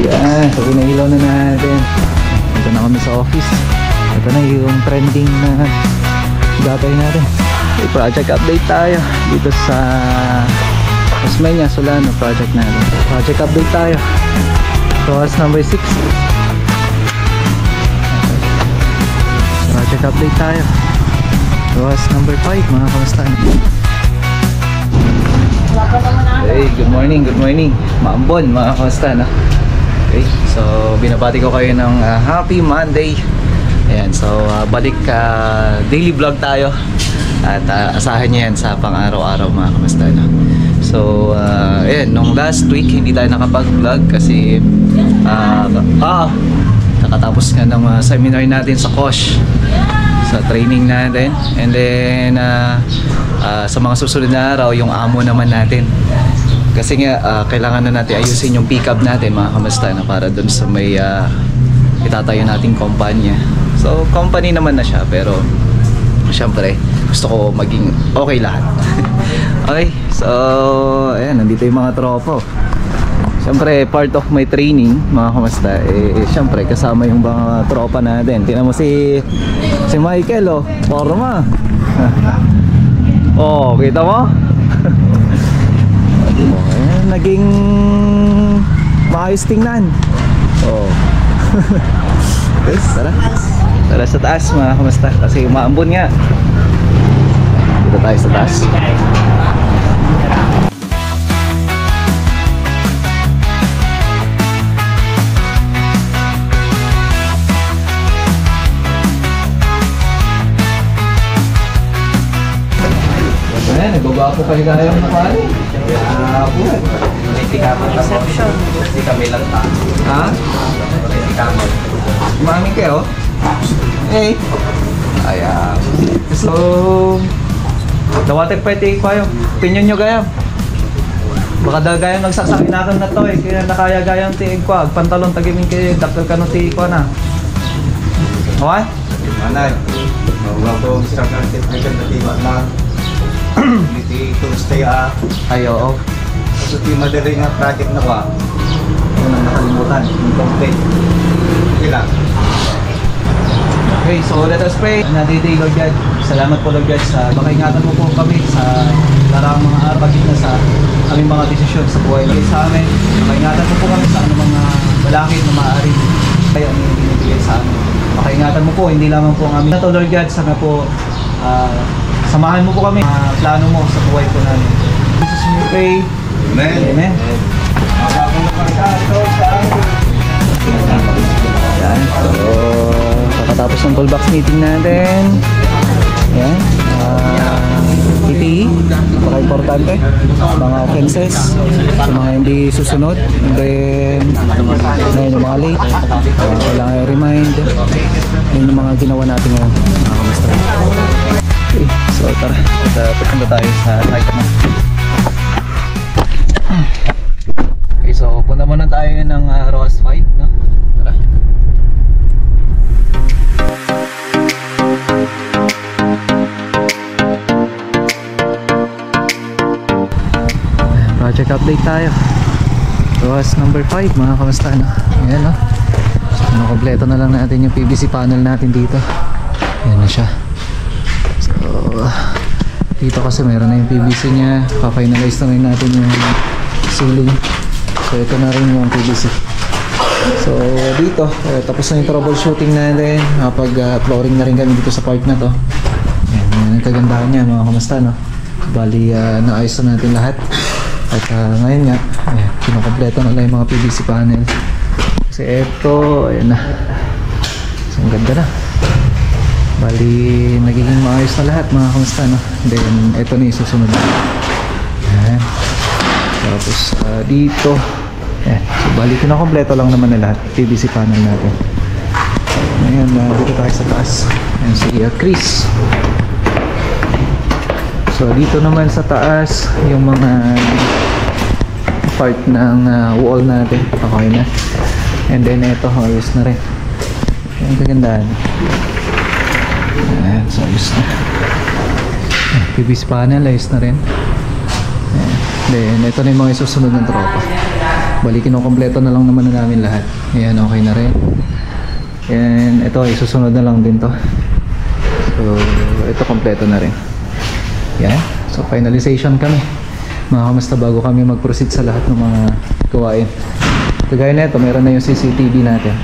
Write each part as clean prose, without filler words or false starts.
Yan, so pinailaw na natin. Ito na kami sa office. Ito na yung trending na gagawin natin. Okay, project update tayo dito sa Osmeña, Solano project natin. Project update tayo. Roas number 6. Project update tayo. Roas number 5, mga kamusta? Hey, good morning, good morning. Maambon, mga kamusta, no? Okay, so binabati ko kayo ng happy Monday. Ayan, so balik daily vlog tayo. At asahan nyo yan sa pang-araw-araw, mga kamusta, no? So, ayan, nung last week hindi tayo nakapag-vlog kasi nakatapos nga ng seminar natin sa Kosh, sa training natin. And then sa mga susunod na araw, yung amo naman natin. Kasi nga kailangan na natin ayusin yung pick-up natin, mga kamusta, na para dun sa may itatayo nating kumpanya. So company naman na siya, pero syempre gusto ko maging okay lahat. Okay, so ayan, nandito yung mga tropo. Syempre part of my training, mga kamusta, syempre kasama yung mga tropa natin. Tingnan mo si Michael, oh, forma. Oh, kita mo? Ayan, naging maayos tingnan. Oh. Yes, tara sa taas, mga kamusta, kasi umaambon nga. Dito tayo sa taas. Ayan, nagbabago kayo tayo ng nakali. Kaya po. Reception. Hindi kami lang ta. Ha? Umaming kayo? Hey. Ayan. So, dawatek pa iti ko kayo. Opinion nyo gayam. Baka dagayang nagsasakinakan na to eh. Kaya nakaya gayang tiig ko. Pantalon tagimin kayo. Dakil ka no tiig ko na. Okay? Manay. Mawag ko sa kantit na kanatiba na. Hindi Tuesday ay, oo. So di madali nga project na ba? Yun ang nakalimutan. Yung complete. Okay lang. Okay, so let us pray. Another day, Lord God. Salamat po, Lord God, sa makaingatan mo po kami sa larang mga arbagit na sa aming mga desisyon sa buhay ngayon sa amin. Makaingatan mo po kami sa anumang balakid na maaaring kaya ang binibigay sa amin. Makaingatan mo po, hindi lamang po ang aming ito, Lord God, sana po samahan mo po kami plano mo sa buhay po namin. Jesus, we pray. Amen. Amen. Yan. So, kakatapos ng toolbox meeting natin. Yan. PPE. Napaka-importante. Mga offenses. Sa mga hindi susunod. And then, ngayon yung mga late. Kailangan i-remind. Yun yung mga ginawa natin ngayon. Mga kamusta. Okay, so tara, papunta tayo sa site na. Okay, so punta muna tayo ng Roas 5, no? Tara. Project update tayo. Roas number 5, mga kamusta, no? Ayan, no? So, kompleto na lang natin yung PVC panel natin dito. Ayan na siya. Dito kasi meron na yung PVC nya. Pa-finalize na rin natin yung ceiling. So ito na rin yung PVC. So dito tapos na yung troubleshooting natin. Kapag flooring na rin kami dito sa part na to. Yan ang kagandahan nya, mga kamusta, no? Bali naayos na natin lahat. At ngayon nga kinukompleto na lang yung mga PVC panel. Kasi ito, ayan na. So ang ganda na. Bali, nagiging maayos na lahat, mga kamusta, no? Then, ito na yung susunod. Ayan. Tapos, dito. Ayan. So, bali, kinakompleto lang naman na lahat. PVC panel natin. Ayan, dito tayo sa taas. Ayan, si Chris. So, dito naman sa taas, yung mga part ng wall natin. Okay na. And then, ito, ayos na rin. Ayan, kagandahan. Ayan, so ayos na. PVC panel, ayos na rin. Ayan. Then, ito na yung mga isusunod ng tropa. Bali, kinukompleto na lang naman na namin lahat. Ayan, okay na rin. And ito, isusunod na lang din to. So, ito kompleto na rin. Yan. So, finalization kami. Mga kamusta bago kami mag-proceed sa lahat ng mga gawain. Kagaya na ito, meron na yung CCTV natin.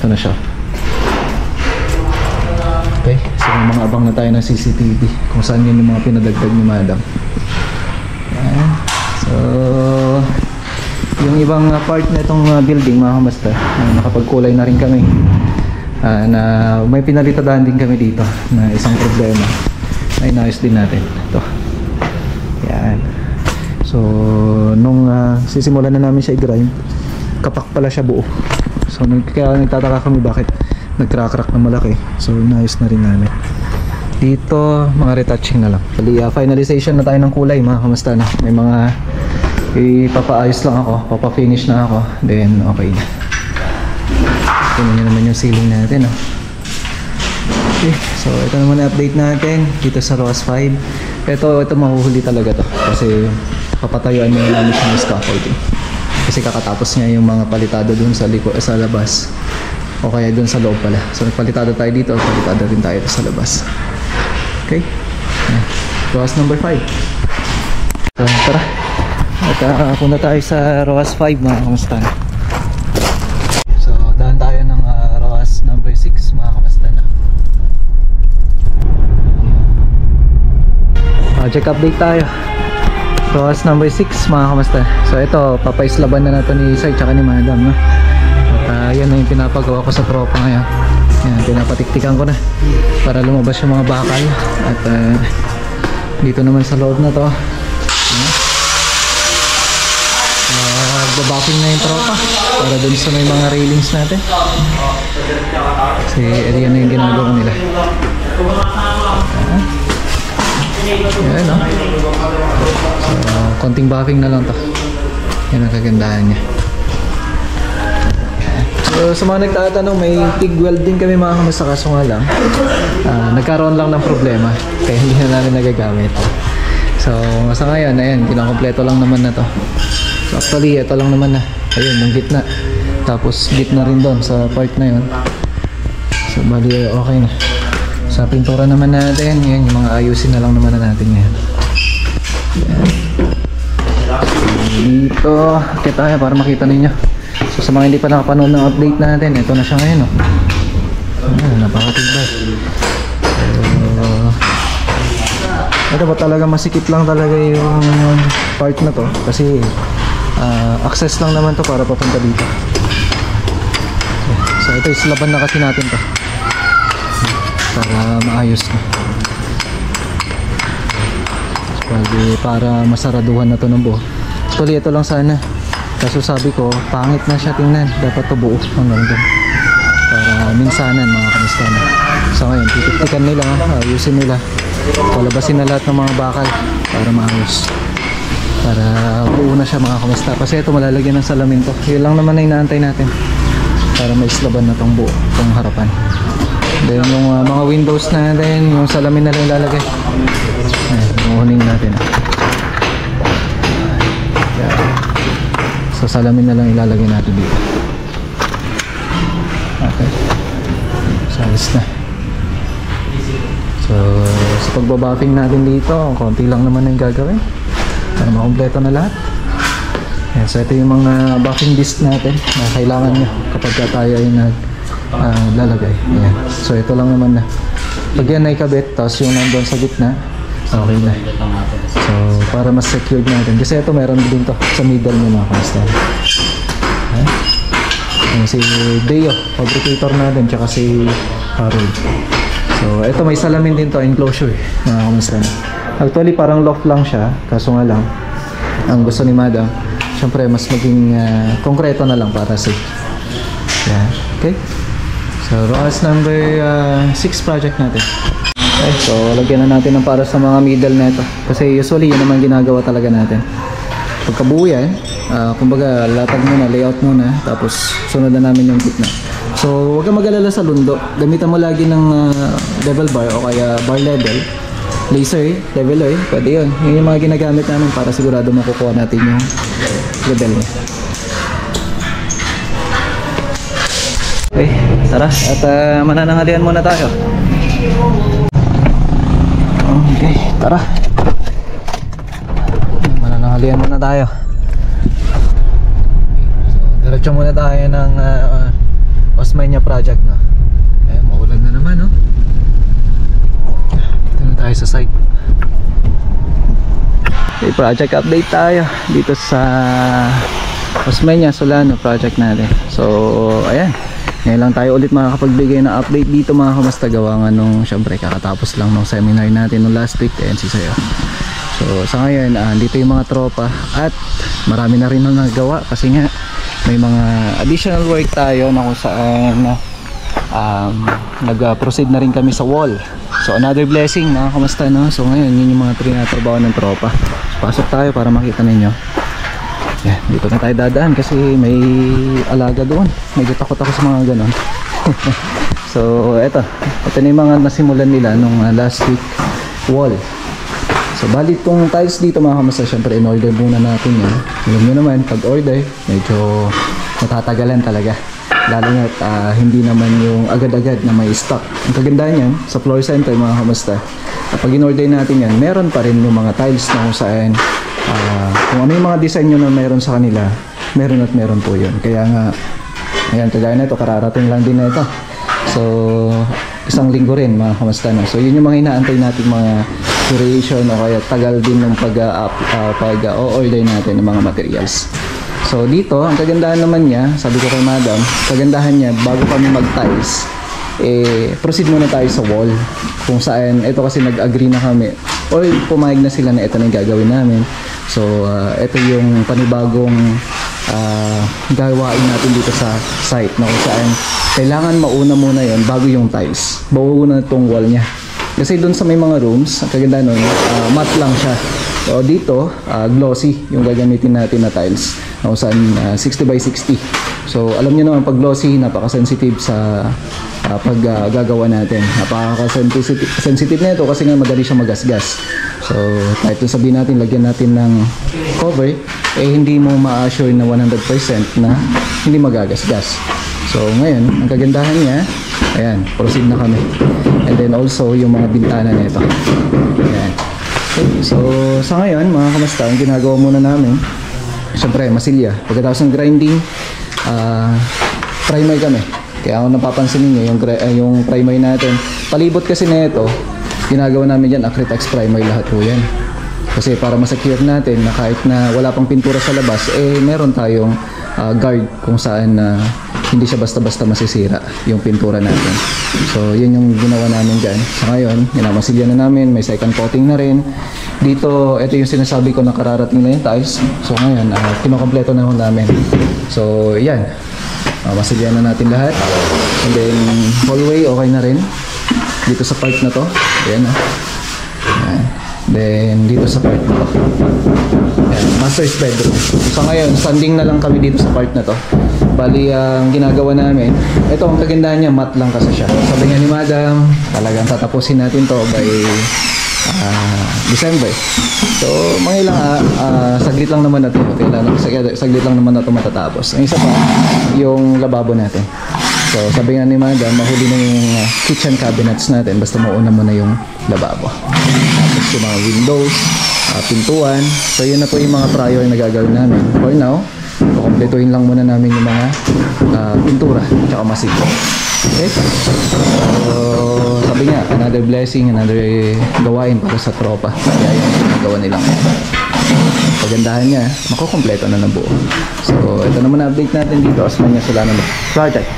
Ito na siya. Okay, so mga abang na tayo ng CCTV. Kung saan yun yung mga pinadagdag ni Madam. Yan. So, yung ibang part na itong building, mga kamusta, nakapagkulay na rin kami. Na may pinalitadahan din kami dito na isang problema ay naayos din natin ito. Yan. So nung sisimulan na namin siya i-grind, kapak pala siya buo. So kaya nagtataka kami bakit nag-crack na malaki. So naayos na rin namin dito. Mga retouching na lang. Bali, finalization na tayo ng kulay, mga kamusta na. May mga ipapaayos lang ako, papafinish na ako, then okay na. Tingnan nyo naman yung ceiling natin, oh. Okay, so ito naman ang update natin dito sa ROAS 5. Ito mahuhuli talaga to kasi papatayuan nyo namin siya ng scaffolding kasi kakatapos niya yung mga palitado dun sa labas o kaya dun sa loob pala. So nagpalitado tayo dito, palitado rin tayo sa labas. Okay, ROAS number 5. So tara, at punta tayo sa ROAS 5, mga kamusta na. So daan tayo ng ROAS number 6, mga kamusta na. Project update tayo. ROAS number 6, mga kamusta. So ito, papaislaban na nato ni Isay tsaka ni Madam, no? At yan na yung pinapagawa ko sa tropa ngayon. Yan, pinapatiktikan ko na para lumabas yung mga bakal. At dito naman sa loob na to, babaking na yung tropa para dun sa may mga railings natin. Kasi yan na yung ginagawa nila. Yan, no? So, konting buffing na lang to. Yan ang kagandahan niya. So, sa mga nagtatanong, may TIG weld din kami, mga kamusta, kaso nga lang nagkaroon lang ng problema kaya hindi na namin nagagamit. So sa ngayon, ayan, kinakompleto lang naman na to. So actually, ito lang naman na. Ayun, yung gitna. Tapos gitna rin doon sa part na yun. So bali, okay na. Sa pintura naman natin, yan, yung mga ayusin na lang naman na natin ngayon. Yan. Dito, kita tayo para makita ninyo. So sa mga hindi pa nakapanood ng update natin, ito na siya ngayon, oh. Napakatibay. So, ito ba talaga masikip lang talaga yung part na to kasi access lang naman to para papunta dito. So ito islaban na kasi natin to para maayos na. So, para masaraduhan na to ng buo. Actually ito lang sana, kaso sabi ko pangit na siya tingnan, dapat to buo hanggang dun para minsanan, mga kamusta na. So ngayon titiktikan nila, ayusin nila, palabasin na lahat ng mga bakal para maayos, para buo na siya, mga kamusta. Kasi ito malalagyan ng salamin to. Yun lang naman na inaantay natin para maislaban na tong buo, tong harapan. Then yung mga windows natin, yung salamin na lang ilalagay. Uhunin natin. So salamin na lang ilalagay natin dito. Okay. Salis na. So sa pagbabuffing natin dito, konti lang naman yung gagawin para makompleto na lahat. Ayan, so ito yung mga buffing disc natin na kailangan nyo kapag tayo ay naglalagay. Ayan. So ito lang naman na. Pag yan na ikabit, tapos yung nandun sa gitna, okay na. So para mas secured natin. Kasi ito meron din to sa middle nyo, mga kamusta. Si Deo, fabricator natin, tsaka si Harold. So ito may salamin din to, enclosure, mga kamusta. Actually parang loft lang siya, kaso nga lang ang gusto ni Madam, syempre mas maging konkreto na lang para safe. Yeah. Okay. So ROAS number 6 project natin. Okay, so lagyan na natin ng para sa mga middle na ito. Kasi usually yun naman ginagawa talaga natin. Pagkabuo yan, kumbaga latag muna, layout muna, tapos sunod na namin yung gitna. So huwag kang mag-alala sa lundo. Gamitan mo lagi ng level bar o kaya bar level. Laser, leveler, pwede yun. Yun yung mga ginagamit namin para sigurado makukuha natin yung level niya. Okay, tara. At mananangalian muna tayo. Okay, tara. Mananangalian muna tayo. So, diretso muna tayo ng Osmeña project, no? Eh, maulan na naman, no? Dito na tayo sa site. Okay, project update tayo dito sa Osmeña Solano project natin. So, ayan. Ngayon lang tayo ulit makakapagbigay ng update dito mga kamusta, gawa nga nung syempre kakatapos lang ng seminar natin nung last week, NC sayo. So sa ngayon dito yung mga tropa at marami na rin na nagawa kasi nga may mga additional work tayo na kung saan nag-proceed na rin kami sa wall. So another blessing mga kamusta, no? So ngayon yun yung mga trinatrabaho ng tropa. So, pasok tayo para makita ninyo. Yan, dito na tayo dadaan kasi may alaga doon. Medyo takot ako sa mga ganon. So ito na yung mga nasimulan nila nung last week wall. So bali itong tiles dito mga kamusta, syempre in order muna natin yan. Alam nyo naman, pag order medyo matatagalan talaga, lalo na hindi naman yung agad-agad na may stock. Ang kagandahan yan sa floor center mga kamusta, kapag in order natin yan, meron pa rin yung mga tiles na kung saan kung ano yung mga design nyo na meron sa kanila, meron at meron po yun. Kaya nga, ayan, kagaya na ito, kararating lang din na ito. So, isang linggo rin mga kamusta na. So, yun yung mga inaantay natin mga duration o kaya tagal din ng pag-order natin ng mga materials. So, dito, ang kagandahan naman niya, sabi ko kay madam, kagandahan niya, bago kami mag-tiles, proceed muna tayo sa wall. Kung saan, ito kasi nag-agree na kami o pumayag na sila na ito na yung gagawin namin. So ito yung panibagong gawain natin dito sa site na kung saan kailangan mauna muna yon bago yung tiles, bago na itong wall nya. Kasi doon sa may mga rooms, ang kaganda nun, matte lang siya. So dito, glossy yung gagamitin natin na tiles na kung saan 60 by 60. So alam nyo naman, pag glossy, napaka-sensitive sa pag gagawa natin. Napaka-sensitive na ito kasi nga madali siya magasgas. So kahit sabihin natin, lagyan natin ng cover, hindi mo ma-assure na 100% na hindi magagasgas. So ngayon, ang kagandahan niya, ayan, proceed na kami. And then also yung mga bintana nito. Ayan. Okay, so sa ngayon mga kamusta, ang ginagawa muna namin, syempre masilya. Pagkatapos ng grinding, primer kami. Kaya kung napapansin niyo yung primer natin, palibot kasi na ito, ginagawa namin dyan Acritex primer lahat po yan. Kasi para masecure natin na kahit na wala pang pintura sa labas, meron tayong guard kung saan hindi siya basta-basta masisira yung pintura natin. So yun yung ginawa namin dyan. Sa ngayon, ginamasilya na namin, may second coating na rin. Dito, ito yung sinasabi ko na kararating na yung tiles. So ngayon, kinokompleto na namin. So yan, masilya na natin lahat. And then hallway okay na rin dito sa part na to. Ayan, ayan. Then dito sa part na to, ayan, master's bedroom. So ngayon, standing na lang kami dito sa part na to. Bali, ang ginagawa namin, ito ang kagandahan niya, matte lang kasi siya. Sabi nga ni madam, talagang tatapusin natin to by December. So mga ilang saglit lang naman na ito. Saglit lang naman na ito matatapos. Ang isa pa, yung lababo natin. So sabi nga ni madam, mahuli na yung kitchen cabinets natin, basta mauna mo na yung lababo. Tapos yung mga windows, pintuan. So yun na po yung mga prior na gagawin namin. For now, kukumpletuhin lang muna namin yung mga pintura at masikip. Okay? So sabi nga, another blessing, another gawain para sa tropa. Kaya yung ginagawa nilang pagandahan niya, makukumpleto na ng buo. So ito naman update natin dito, Osmeña Solano project.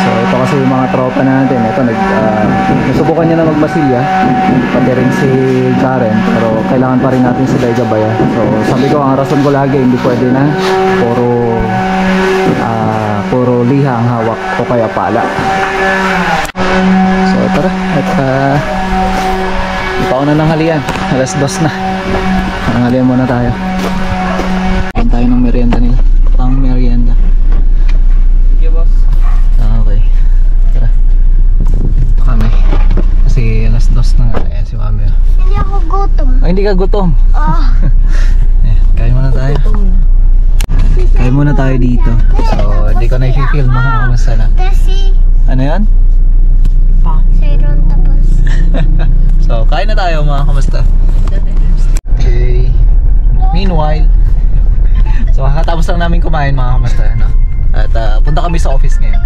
So ito kasi yung mga tropa natin. Ito nasubukan niya na magmasilya, pati rin si Karen, pero kailangan pa rin natin sila igabayan. So sabi ko, ang rason ko lagi, hindi pwede na puro liha ang hawak o kaya pala. So tara, at ito na ng halian, alas 2 na. Nanghalian muna tayo. Kain tayo ng merienda nila, pang merienda. Ay, hindi ka gutom. Kain muna tayo. Kain muna tayo dito. So, hindi ko na i-film mga kamusta na. Kasi, Ano yan? sayron tapos. So, kain na tayo mga kamusta. Okay. Meanwhile, so kakatapos lang namin kumain mga kamusta, no? At punta kami sa office ngayon.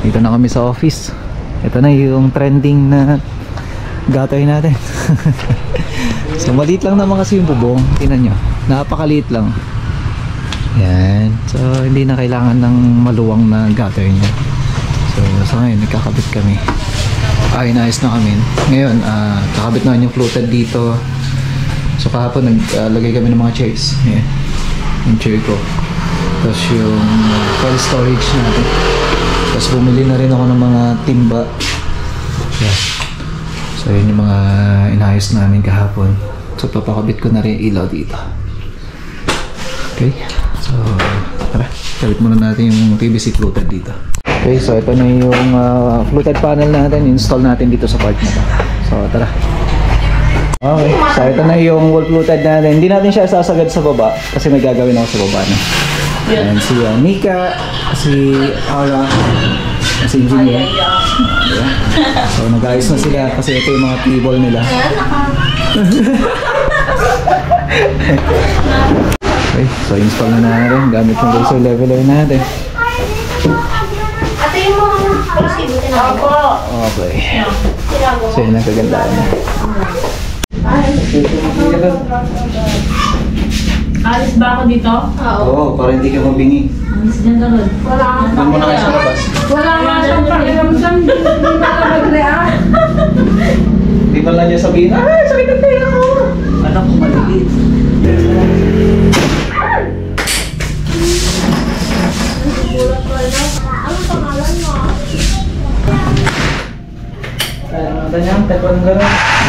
Dito na kami sa office. Ito na yung trending na gatoy natin. So maliit lang naman kasi yung bubong. Tingnan nyo, napakaliit lang. Yan. So hindi na kailangan ng maluwang na gatoy niya. So ngayon nagkakabit kami. Inayos na kami. Ngayon kakabit na yung fluted dito. So kahapon naglagay kami ng mga chairs. Yan. Yung chair ko. Tapos yung file storage natin. Tapos bumili na rin ako ng mga timba. Yeah. So yun yung mga inayos namin kahapon. So papakabit ko na rin yung ilaw dito. Okay. So tara, kabit muna natin yung PVC fluted dito. Okay, so ito na yung fluted panel natin. Install natin dito sa part na to. So tara. Okay, so ito na yung wall fluted natin. Hindi natin siya sasagad sa baba kasi may gagawin ako sa baba na. And si Mika, si Ara, si Engineer. Yeah. So nag-ayos na sila kasi ito yung mga table nila. Okay, so install na natin gamit yung laser leveler natin. Ate yung mga resibo tinawag. Okay. So yun ang kagandaan na. Alis ba ako dito? Oo, para hindi ka mabingi. Alis dyan ka ron. Doon muna kayo sa labas. Wala nga siyang pakiramdam. Hindi ba ka mag-react? Di ba lang niya sabihin, sakit ang tayo ko. Anak ko maliit. Ano pangalan mo?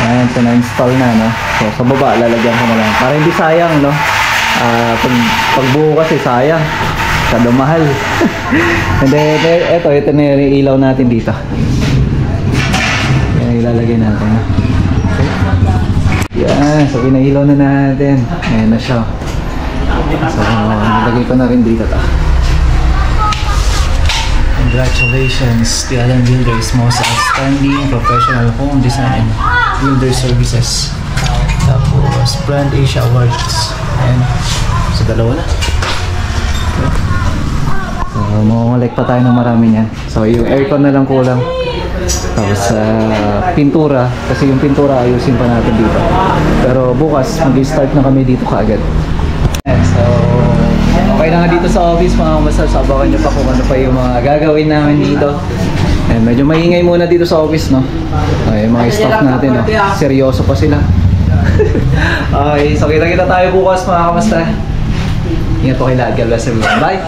Ayan, so na-install na, no? So sa baba, lalagyan ko na lang. Para hindi sayang, no? Pagbuo kasi sayang. Kada mahal. And then, ito na yung ilaw natin dito. Yan, ilalagay natin, no? Okay. Yan, so pinailaw na natin. Ayan na siya. So, nilagay ko na rin dito ta. Congratulations, the Alan Builders most outstanding professional home design and builder services. Tapos Brand Asia Awards. Ayan. So dalawa na. So makakolect pa tayo ng marami niyan. So yung aircon na lang kulang. Tapos pintura, kasi yung pintura ayusin pa natin dito. Pero bukas mag-start na kami dito kaagad. So okay na nga dito sa office mga kamasal. Sabakan nyo pa kung ano pa yung mga gagawin namin dito. And medyo maingay muna dito sa office, no? Okay, mga staff natin, no? Seryoso pa sila. Okay, so kita-kita tayo bukas mga kamasal. Ingat po kayo lahat. God bless everyone. Bye!